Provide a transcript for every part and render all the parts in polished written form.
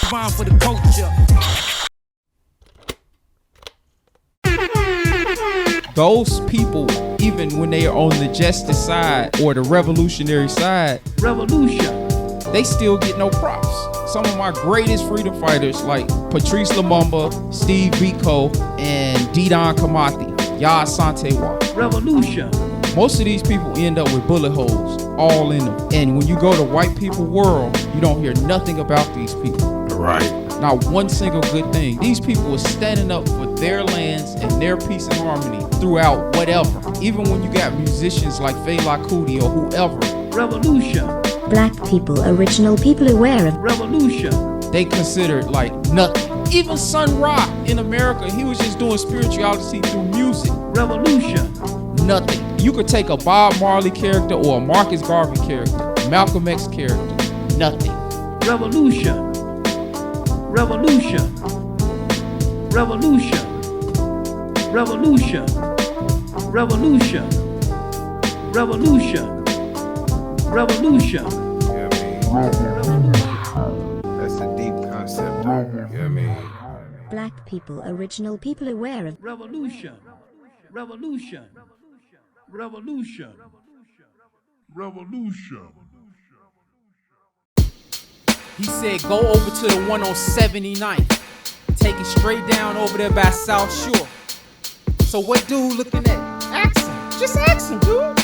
Divine for the culture. Those people, even when they are on the justice side or the revolutionary side, they still get no props. Some of my greatest freedom fighters like Patrice Lumumba, Steve Biko, and Didon Kamathi, Yah Santewa. Most of these people end up with bullet holes all in them. And when you go to white people world, you don't hear nothing about these people. Right. Not one single good thing. These people are standing up for their lands and their peace and harmony throughout whatever. Even when you got musicians like Fela Kuti or whoever. Black people, original people aware of They considered like nothing. Even Sun Ra in America, he was just doing spirituality through music. Nothing. You could take a Bob Marley character or a Marcus Garvey character, Malcolm X character. Nothing. Revolution. That's a deep concept. You know what I mean? Black people, original people aware of Revolution. He said, go over to the one on 79th. Take it straight down over there by South Shore. So what dude looking at? Ask him. Just ask him, dude.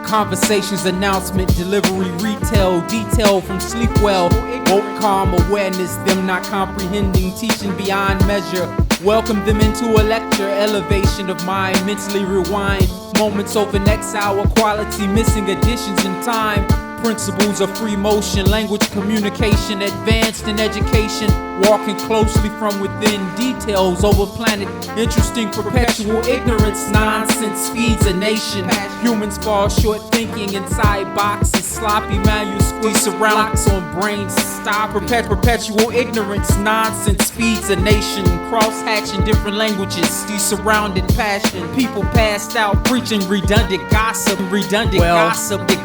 Conversations, announcement, delivery, retail, detail from sleep well. Woke, calm, awareness, them not comprehending, teaching beyond measure. Welcome them into a lecture, elevation of mind, mentally rewind. Moments over next hour, quality, missing additions in time. Principles of free motion, language communication, advanced in education, walking closely from within, details over planet, interesting perpetual ignorance, nonsense feeds a nation. Humans fall short thinking inside boxes, sloppy manuscripts, surrounds on brains, stop, perpetual ignorance, nonsense feeds a nation, cross-hatching different languages, these surrounded passion, people passed out preaching redundant gossip,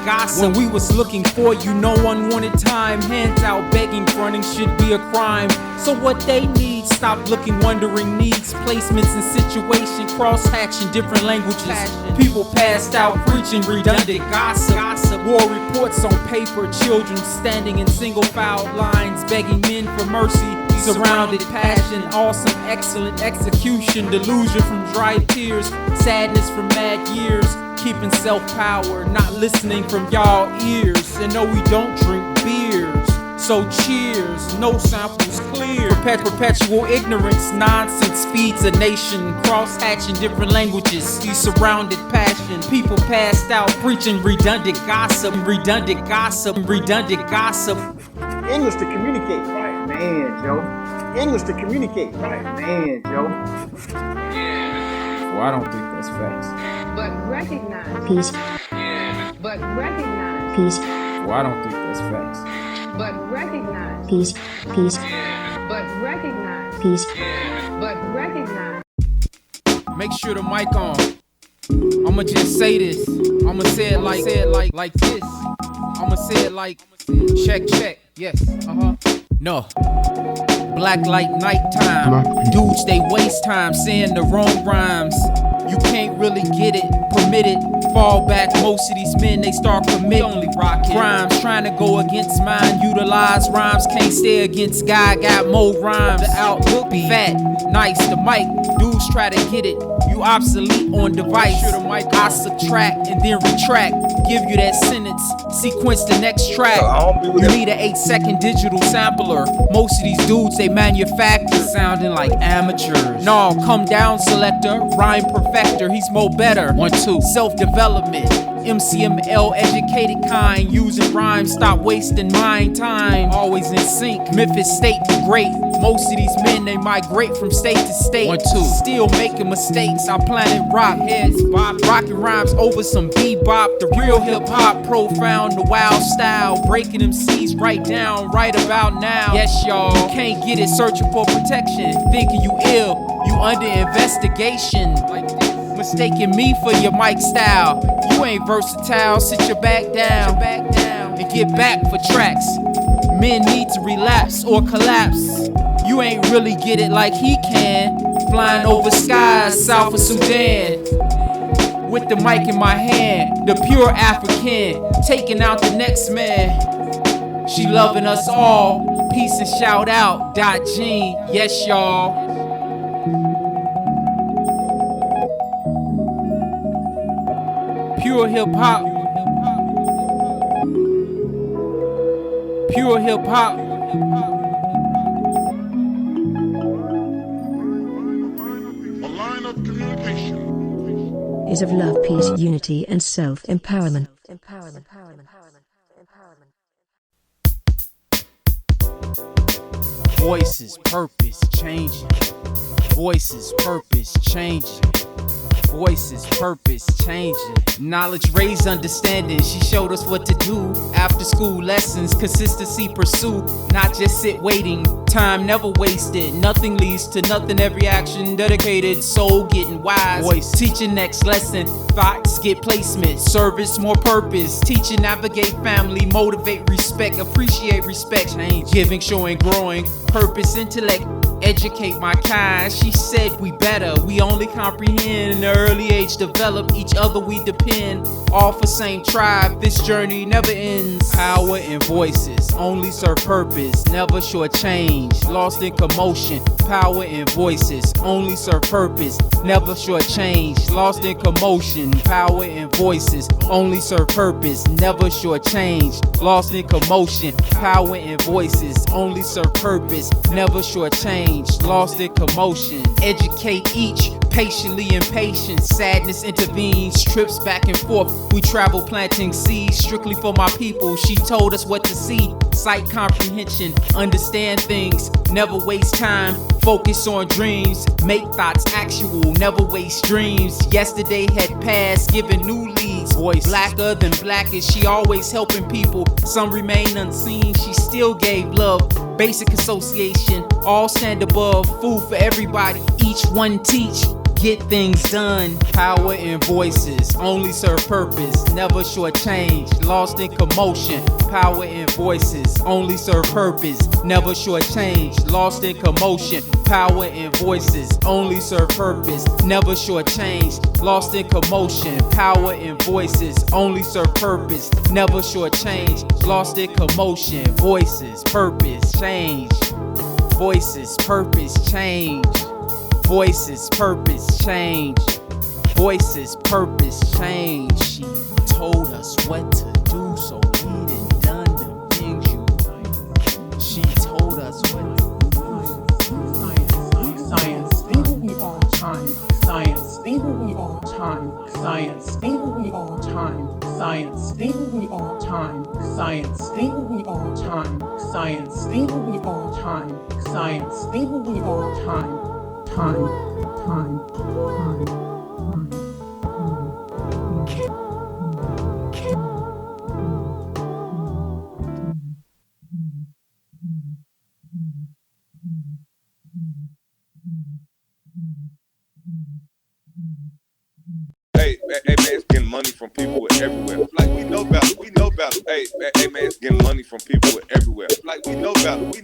gossip. When we was looking for you, no one wanted time. Hands out begging, fronting should be a crime. So what they need, stop looking, wondering needs, placements and situation, cross-hatching different languages. People passed out preaching redundant gossip. War reports on paper, children standing in single file lines, begging men for mercy. Surrounded passion, awesome, excellent execution, delusion from dry tears, sadness from mad years. Keeping self-power, not listening from y'all ears. And no, we don't drink beers. So cheers, no samples clear. Perpetual ignorance, nonsense feeds a nation. Cross-hatching different languages, these surrounded passion. People passed out preaching redundant gossip. English to communicate. Right, man, Joe. English to communicate. Right, man, Joe. Well, I don't think that's facts. But recognize. peace, But recognize. peace, Well, I don't think that's facts. But recognize. peace, peace, But recognize. peace. But recognize. Make sure the mic on. I'ma just say this. I'ma say it like this. I'ma say it like check. Yes. No. Black like nighttime. Dudes, they waste time saying the wrong rhymes. You can't really get it, permit it. Fall back, most of these men, they start committing only crimes, trying to go against mine. Utilize rhymes, can't stay against God, got more rhymes. The outlook be fat, nice, the mic, dudes try to get it. You obsolete on device. I subtract and then retract. Give you that sentence, sequence the next track. You need an 8-second digital sampler. Most of these dudes, they manufacture, sounding like amateurs. No, come down, selector, rhyme perfecter, he's more better. 1, 2, self-development, MCML educated kind, using rhymes, stop wasting mind time. Always in sync, Memphis State the great. Most of these men, they migrate from state to state. 1, 2, still making mistakes. I planted rock heads, bob, rocking rhymes over some bebop. The real hip hop, profound, the wild style, breaking them C's right down, right about now. Yes, y'all, you can't get it, searching for protection, thinking you ill, you under investigation. Like this. Mistaking me for your mic style. You ain't versatile, sit your back down and get back for tracks. Men need to relapse or collapse. You ain't really get it like he can. Flying over skies, south of Sudan. With the mic in my hand, the pure African, taking out the next man. She loving us all. Peace and shout out. Jean, yes y'all. Pure hip hop. Pure hip hop. A line of communication is of love, peace, unity, and self-empowerment. Voices, purpose, changing. Voices, purpose, changing. Voices, purpose, changing. Knowledge raised understanding. She showed us what to do. After school lessons, consistency pursue. Not just sit waiting. Time never wasted. Nothing leads to nothing. Every action dedicated. Soul getting wise. Voice teaching next lesson. Thoughts get placement. Service more purpose. Teaching, navigate family. Motivate, respect. Appreciate, respect. Change. Giving, showing, growing. Purpose, intellect. Educate my kind. She said we better. We only comprehend in the early age. Develop each other. We depend. All for same tribe. This journey never ends. Power and voices only serve purpose. Never shortchange. Lost in commotion. Power and voices only serve purpose. Never shortchange. Lost in commotion. Power and voices only serve purpose. Never shortchange. Lost in commotion. Power and voices only serve purpose. Never shortchange. Lost in commotion. Educate each. Patiently impatient. Sadness intervenes. Trips back and forth. We travel planting seeds strictly for my people. She told us what to see. Sight comprehension. Understand things. Never waste time. Focus on dreams. Make thoughts actual. Never waste dreams. Yesterday had passed. Giving new leads. Voice blacker than blackest. She always helping people. Some remain unseen. She still gave love. Basic association. All stand above. Food for everybody. Each one teach. Get things done. Power and voices only serve purpose. Never shortchange. Lost in commotion. Power and voices only serve purpose. Never shortchange. Lost in commotion. Power and voices only serve purpose. Never shortchange. Lost in commotion. Power and voices only serve purpose. Never shortchange. Lost in commotion. Voices, purpose, change. Voices, purpose, change. Voices, purpose, change. Voices, purpose, change. She told us what to do, so we done done the things you like. She told us what to do. Science, think we all time. Science, think we all time. Science, think we all time. Science, think we all time. Science, think we all time. Science, think we all time. Science, think we all time. Time. Hey, man, it's getting money from people everywhere. Like, we know about it. Hey, man, it's getting money from people everywhere. Like, we know about it.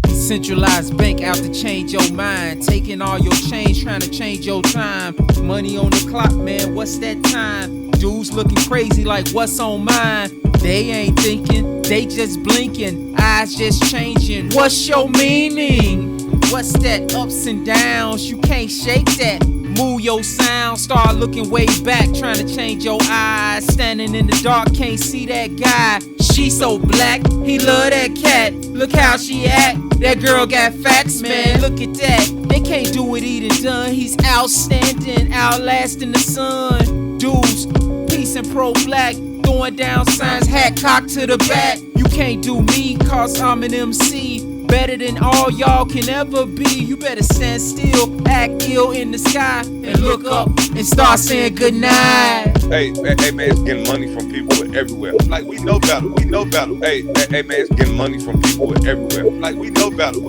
Centralized bank out to change your mind. Taking all your change, trying to change your time. Money on the clock, man, what's that time? Dudes looking crazy like what's on mine? They ain't thinking, they just blinking. Eyes just changing, what's your meaning? What's that ups and downs? You can't shake that. Move your sound, start looking way back, trying to change your eyes. Standing in the dark, can't see that guy. She so black, he love that cat. Look how she act, that girl got facts, man. Look at that, they can't do what he done done. He's outstanding, outlasting the sun. Dudes, peace and pro-black, throwing down signs, hat cocked to the back. You can't do me, cause I'm an MC. Better than all y'all can ever be. You better stand still, act ill in the sky, and look up and start saying goodnight. Hey, man, it's getting money from people everywhere. Like, we know about it. Hey, man, it's getting money from people everywhere. Like, we know about it.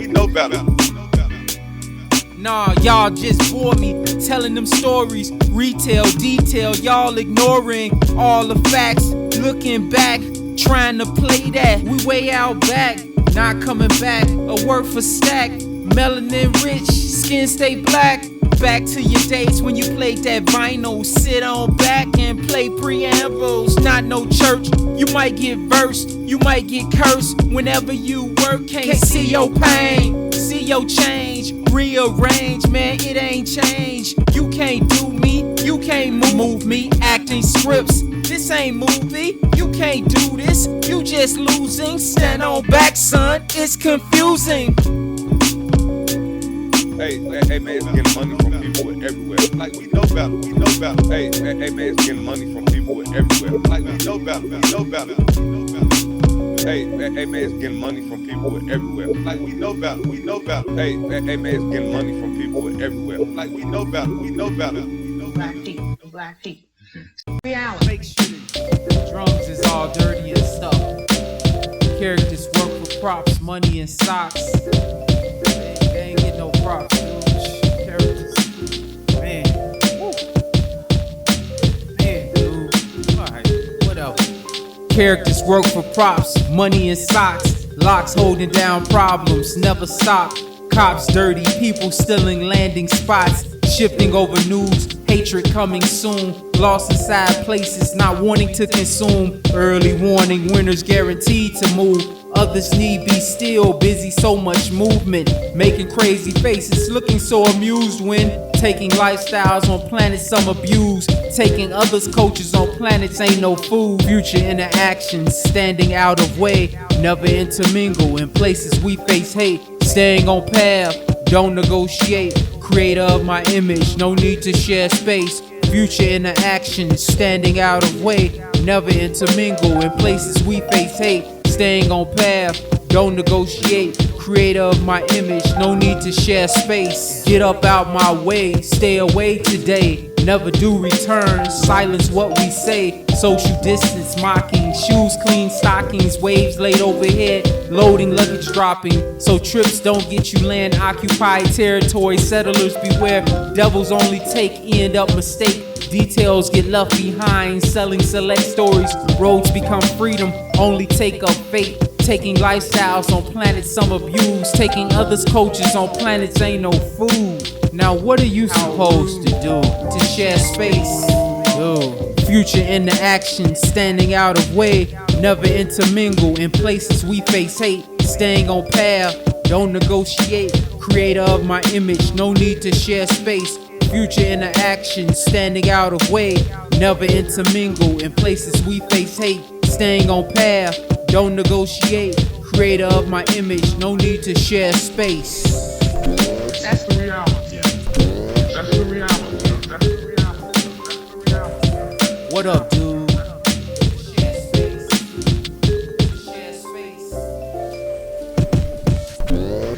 Nah, y'all just bore me, telling them stories. Retail, detail, y'all ignoring all the facts. Looking back, trying to play that. We way out back, not coming back. A word for stack, melanin rich, skin stay black. Back to your days when you played that vinyl. Sit on back and play preambles. Not no church, you might get versed, you might get cursed. Whenever you work, can't see your pain, see your change. Rearrange, man, it ain't change. You can't do me, you can't move me. Acting scripts, this ain't movie. You can't do this, you just losing. Stand on back, son, it's confusing. Hey, man, it's getting money from people everywhere. Like, we know about it, we know about it. Hey, man, it's getting money from people everywhere. Like, we know about it, we know about it. Hey, man, it's getting money from people everywhere. Like, we know about it, we know about it. Hey, man, it's getting money from people everywhere. Like, we know about it, we know about it. Black feet, black feet. Reality. Make sure the drums is all dirty and stuff. Characters work for props, money and socks. They ain't get no props, dude. Characters, man. Woo. Man, dude. Alright, what else? Characters work for props, money and socks. Locks holding down problems, never stop. Cops dirty, people stealing landing spots. Shifting over news, hatred coming soon. Lost inside places, not wanting to consume. Early warning, winners guaranteed to move. Others need be still, busy, so much movement. Making crazy faces, looking so amused when taking lifestyles on planets some abuse. Taking others' coaches on planets ain't no food. Future interactions, standing out of way. Never intermingle in places we face hate. Staying on path, don't negotiate. Creator of my image, no need to share space. Future interactions, standing out of way. Never intermingle in places we face hate. Staying on path, don't negotiate. Creator of my image, no need to share space. Get up out my way, stay away today. Never do return, silence what we say. Social distance, mocking, shoes clean, stockings, waves laid overhead, loading, luggage dropping. So trips don't get you land, occupied territory, settlers beware. Devils only take, end up mistake. Details get left behind, selling select stories. Roads become freedom, only take up fate. Taking lifestyles on planets some abuse. Taking others' coaches on planets ain't no food. Now what are you supposed to do? To share space? Future interaction, standing out of way. Never intermingle in places we face hate. Staying on path, don't negotiate. Creator of my image, no need to share space. Future interaction, standing out of way. Never intermingle in places we face hate. Staying on path, don't negotiate. Creator of my image, no need to share space. That's the reality. That's the reality. That's the reality. That's the reality. What up, dude? Share space. Share space.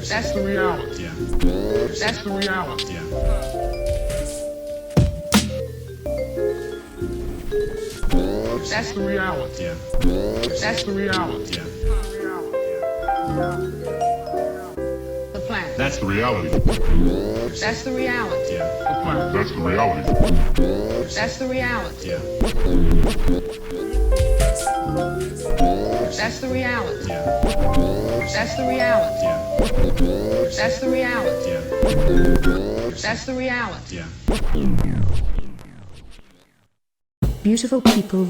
That's the reality. That's the reality. That's the reality. That's the reality. The planet. That's the reality. That's the reality. The planet. That's the reality. That's the reality. That's the reality. That's the reality. That's the reality. That's the reality. Beautiful people.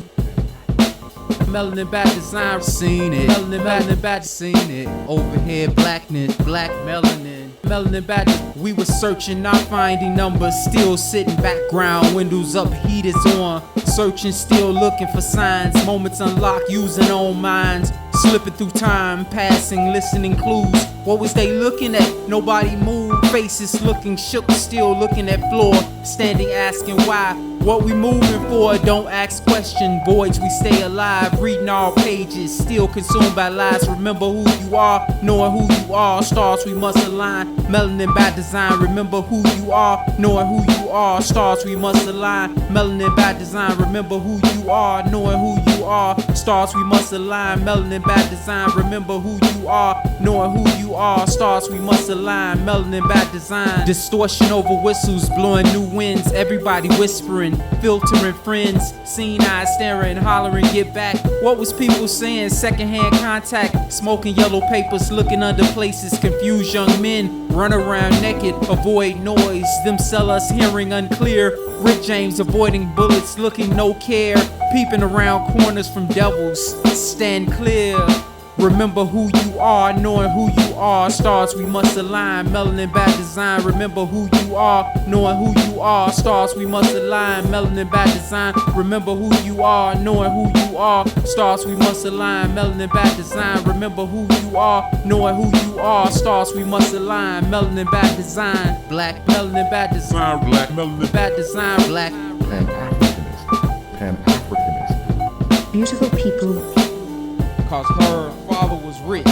Melanin bad design, seen it. Melanin bad, seen it. Overhead blackness, black melanin. Melanin bad, we were searching, not finding numbers. Still sitting background, windows up, heat is on. Searching, still looking for signs. Moments unlocked, using own minds. Slipping through time, passing, listening clues. What was they looking at? Nobody moved. Faces looking shook, still looking at floor. Standing asking why. What we moving for? Don't ask question. Voids, we stay alive. Reading all pages, still consumed by lies. Remember who you are, knowing who you are. Stars we must align. Melanin by design. Remember who you are, knowing who you are. Stars we must align. Melanin by design. Remember who you are, knowing who you are. Stars we must align. Melanin by design. Remember who you are, knowing who you are. Stars we must align. Melanin by design. Distortion over whistles, blowing new winds. Everybody whispering. staring, filtering friends, seeing eyes staring, hollering, get back. What was people saying? Secondhand contact, smoking yellow papers, looking under places, confused young men run around naked, avoid noise, them sell us hearing unclear. Rick James avoiding bullets, looking no care, peeping around corners from devils, stand clear. Remember who you are, knowing who you are. Stars we must align, melanin bad design. Remember who you are, knowing who you are. Stars we must align, melanin bad design. Remember who you are, knowing who you are. Stars we must align, melanin bad design. Remember who you are, knowing who you are. Stars we must align, melanin bad design. Black melanin bad design, black melanin bad design, black. Pan-Africanist. Pan-Africanist. Beautiful people. Cause her father was rich,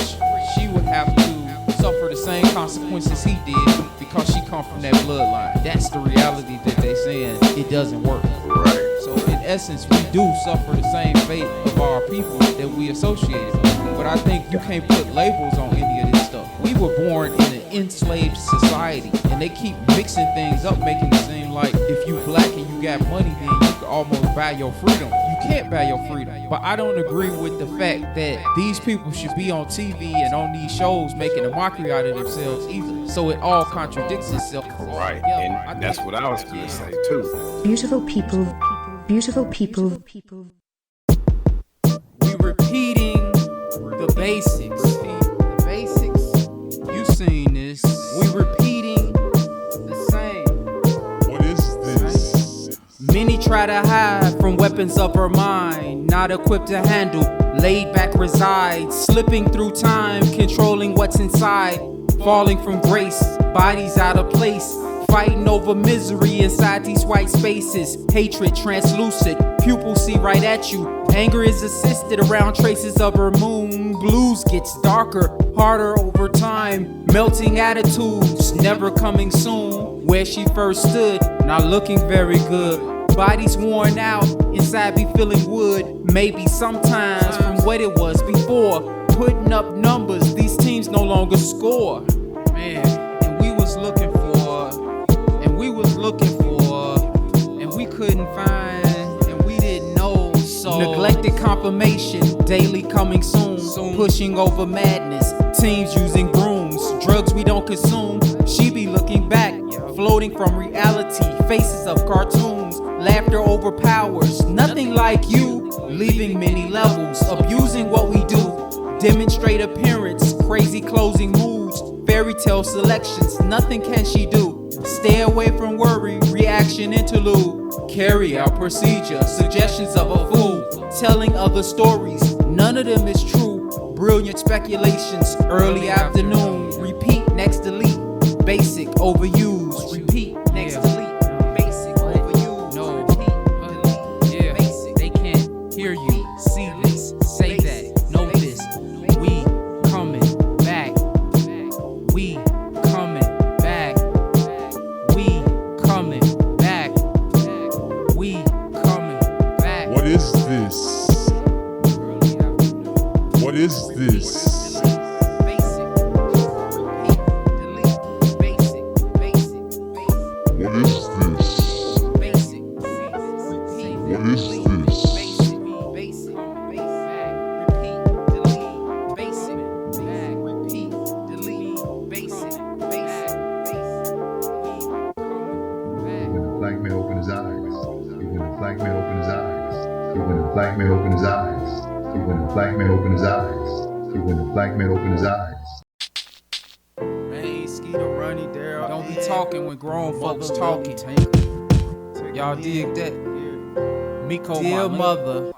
she would have to suffer the same consequences he did because she come from that bloodline. That's the reality that they saying it doesn't work. Right. So in essence, we do suffer the same fate of our people that we associated with. But I think you can't put labels on any of this stuff. We were born in an enslaved society, and they keep mixing things up, making it seem like if you black and you got money, then you can almost buy your freedom. You can't buy your freedom. But I don't agree with the fact that these people should be on TV and on these shows making a mockery out of themselves either. So it all contradicts itself. Right. Yeah, And that's what I was going to say too. Beautiful people. Beautiful people. We repeating the basics. The basics. You seen this. We repeating the same. What is this? Many try to hide from weapons of her mind, not equipped to handle, laid back resides, slipping through time, controlling what's inside, falling from grace, bodies out of place, fighting over misery inside these white spaces, hatred translucent, pupils see right at you, anger is assisted around traces of her moon, blues gets darker, harder over time, melting attitudes, never coming soon, where she first stood, not looking very good. Bodies worn out, inside be feeling wood. Maybe sometimes from what it was before. Putting up numbers, these teams no longer score. Man, and we was looking for, and we couldn't find, and we didn't know. So neglected confirmation, daily coming soon. Pushing over madness, teams using brooms, drugs we don't consume. She be looking back, floating from reality, faces of cartoons. Laughter overpowers, nothing like you. Leaving many levels, abusing what we do. Demonstrate appearance, crazy closing moods. Fairy tale selections, nothing can she do. Stay away from worry, reaction interlude. Carry out procedure, suggestions of a fool. Telling other stories, none of them is true. Brilliant speculations, early afternoon. Repeat, next delete. Basic, overused. Repeat, next delete. What is this? Black man opened his eyes. When the black man opened his eyes. When the black man opened his eyes. When the black man opened his eyes. When the black man opened his eyes. Man, Skeeter, Ronnie, Daryl. Don't be talking when grown folks talking. Y'all dig that? Miko, dear mother.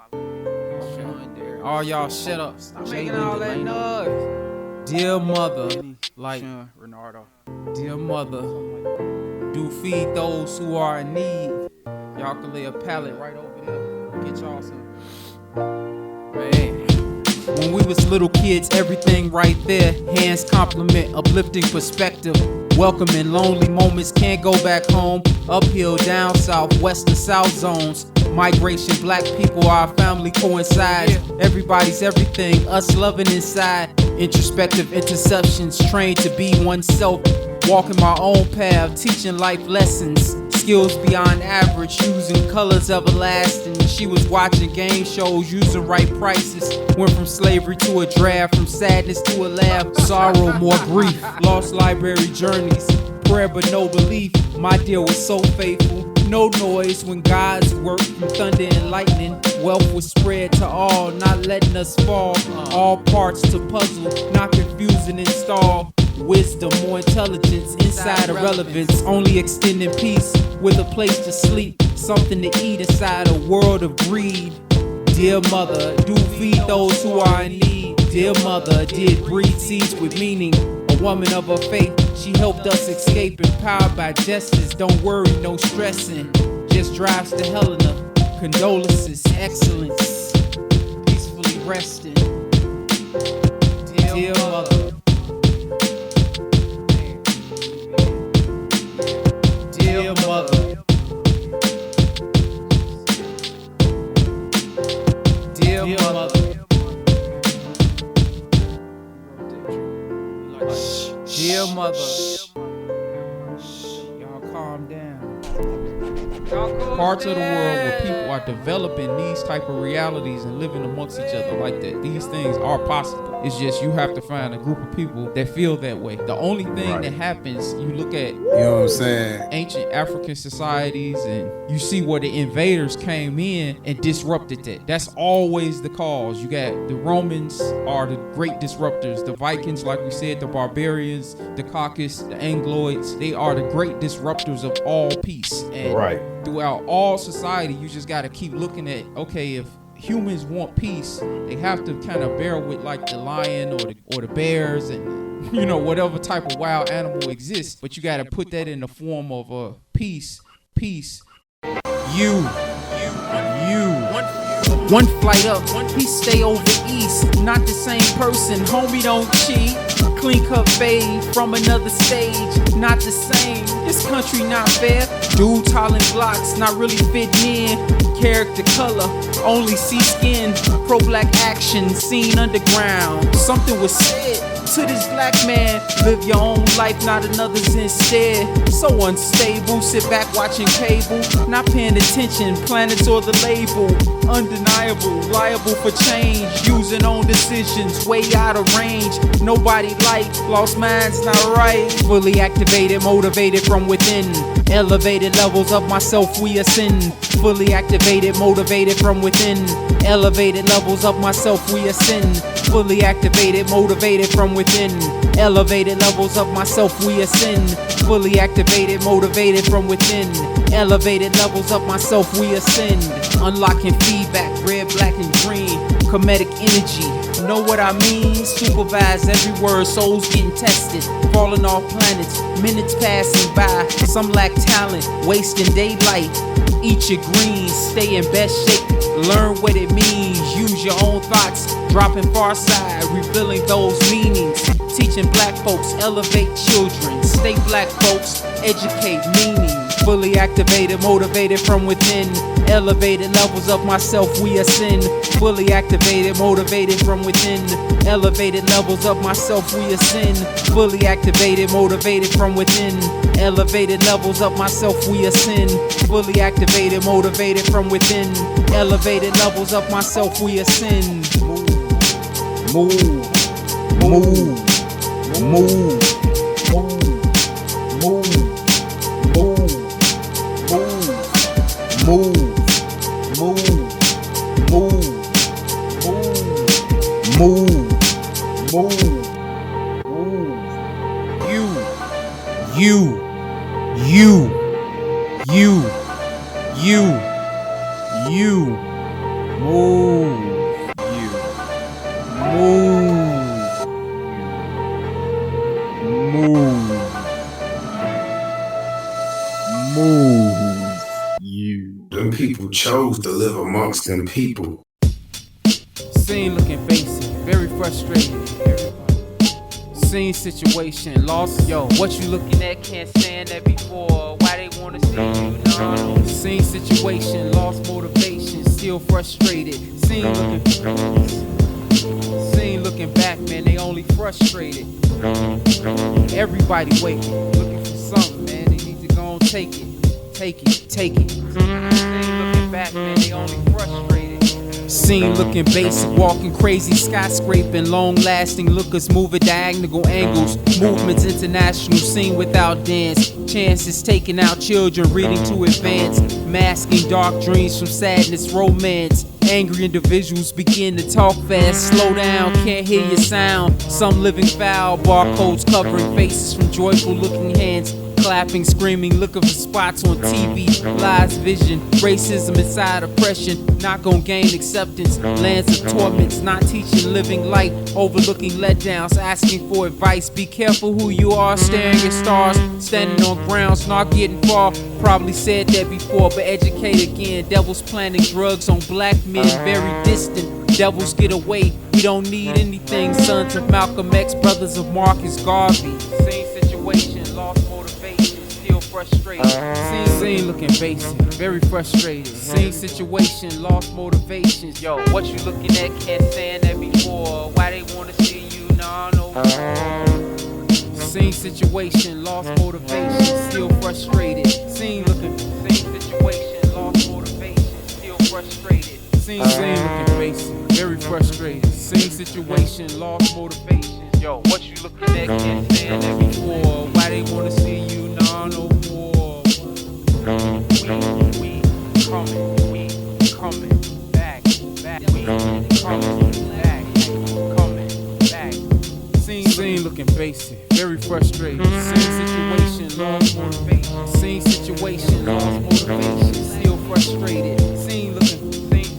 All y'all shut up. Stop making all that noise. Dear mother, like Renardo. Dear mother, do feed those who are in need. Y'all can lay a pallet right over there. Get y'all some. Man. When we was little kids, everything right there. Hands compliment, uplifting perspective. Welcoming lonely moments, can't go back home. Uphill, down south, west to south zones. Migration, black people, our family coincides. Everybody's everything, us loving inside. Introspective interceptions, trained to be oneself. Walking my own path, teaching life lessons. skills beyond average, using colors everlasting. She was watching game shows, using right prices. Went from slavery to a draft, from sadness to a laugh. Sorrow, more grief, lost library journeys. Prayer but no belief, my deal was so faithful. No noise when God's work, from thunder and lightning. Wealth was spread to all, not letting us fall. All parts to puzzle, not confuse and install. Wisdom, more intelligence, inside irrelevance. Only extending peace with a place to sleep. Something to eat inside a world of greed. Dear mother, do feed those who are in need. Dear mother, did breed seeds with meaning. A woman of her faith, she helped us escape, empowered by justice. Don't worry, no stressing, just drives to Helena. Condolences, excellence, peacefully resting. Dear mother. Dear mother. Dear mother. Dear mother. Y'all calm down. Parts of the world where people are developing these type of realities and living amongst each other like that. These things are possible. It's just you have to find a group of people that feel that way. The only thing that happens, you look at, you know what I'm saying, ancient African societies, and you see where the invaders came in and disrupted that. That's always the cause. You got the Romans are the great disruptors. The Vikings, like we said, the barbarians, the Caucasus, the Angloids, they are the great disruptors of all peace. And throughout all society, you just got to keep looking at, okay, if humans want peace, they have to kind of bear with like the lion or the bears and, you know, whatever type of wild animal exists. But you got to put that in the form of peace. You. One flight up, he stay over east. Not the same person, homie, don't cheat. Clean cut fade from another stage. Not the same, this country not fair. Dudes hollering blocks, not really fitting in. Character color, only see skin. Pro-black action, seen underground. Something was said to this black man. Live your own life, not another's instead. So unstable, sit back watching cable. Not paying attention, planets or the label. Undeniable, liable for change. Using own decisions, way out of range. Nobody like, lost minds not right. Fully activated, motivated from within. Elevated levels of myself we ascend. Fully activated, motivated from within. Elevated levels of myself we ascend. Fully activated, motivated from within. Elevated levels of myself we ascend. Fully activated, motivated from within. Elevated levels of myself we ascend. Unlocking feedback, red, black, and green. Comedic energy, know what I mean? Supervise every word, souls getting tested. Falling off planets, minutes passing by. Some lack talent, wasting daylight. Eat your greens, stay in best shape. Learn what it means, use your own thoughts. Dropping far side, revealing those meanings. Teaching black folks, elevate children. Stay black folks, educate meaning. Fully activated, motivated from within. Elevated levels of myself we ascend. Fully activated, motivated from within. Elevated levels of myself we ascend. Fully activated, motivated from within. Elevated levels of myself we ascend. Fully activated, motivated from within. Elevated levels of myself we ascend. Move, move, move, move, move, move, move, move, move, move, move, you, move, Them people chose to live amongst them people. Scene looking basic, very frustrated. Scene situation, lost, yo, what you looking at, can't stand that before. Why they wanna see you, no. Scene situation, lost motivation, still frustrated. Scene looking back, man, they only frustrated. Everybody waiting, looking for something, man, they need to go and take it. Take it. They ain't looking back, man, they only frustrated. Scene looking basic, walking crazy, skyscraping, long-lasting lookers, moving diagonal angles, movements international, scene without dance, chances taking out children, reading to advance, masking dark dreams from sadness, romance. Angry individuals begin to talk fast, slow down, can't hear your sound. Some living foul, barcodes covering faces from joyful looking hands. Clapping, screaming, looking for spots on TV, lies, vision, racism inside oppression, not gonna gain acceptance, lands of torments, not teaching living light, overlooking letdowns, asking for advice, be careful who you are, staring at stars, standing on grounds, not getting far, probably said that before, but educate again, devils planting drugs on black men, very distant, devils get away, we don't need anything, sons of Malcolm X, brothers of Marcus Garvey, same situation, lost motivation, still frustrated, scene looking basic, very frustrated, same situation, lost motivations, yo, what you looking at, can't stand that before, why they wanna see you, nah, no more. Same situation, lost motivation, still frustrated. Same situation, lost motivation, still frustrated. Same looking basic, very frustrated. Same situation, lost motivation. Yo, what you looking at, can't stand that before. Why they wanna see you, nah, no more. We coming back, we coming back. Scene looking basic, very frustrated. Same situation, lost motivation. Same situation, lost motivation, still frustrated. Same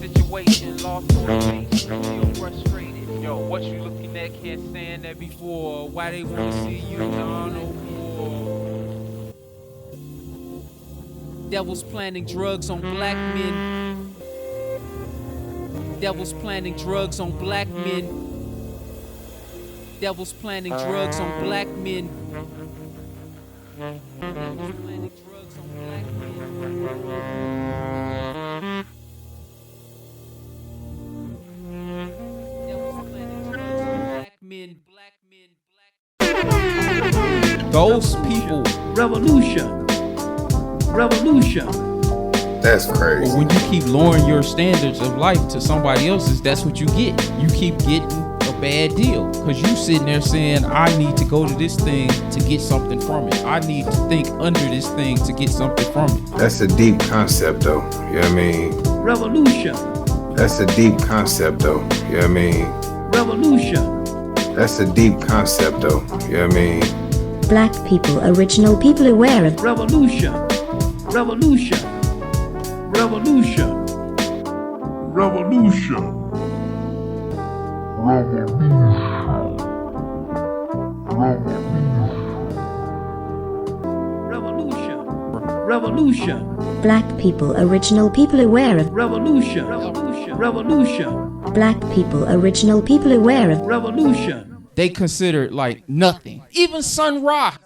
situation, lost motivation, still frustrated. Yo, what you looking at, can't stand that before. Why they wanna see you, nah, no more. Devils planting drugs on black men. Devils planting drugs on black men. Devils planting drugs on black men. Devils planting drugs on black men. Devils planting drugs on black men. Those people. Revolution. That's crazy. Well, when you keep lowering your standards of life to somebody else's, that's what you get. You keep getting a bad deal because you sitting there saying, I need to go to this thing to get something from it. I need to think under this thing to get something from it. That's a deep concept, though. You know what I mean? Revolution. That's a deep concept, though. You know what I mean? Revolution. That's a deep concept, though. You know what I mean? Black people, original people aware of Revolution. Revolution. Revolution. Revolution. Revolution. Revolution. Black people, original people aware of Revolution. Revolution. Revolution. Black people, original people aware of Revolution. They consider it like nothing. Even Sun Ra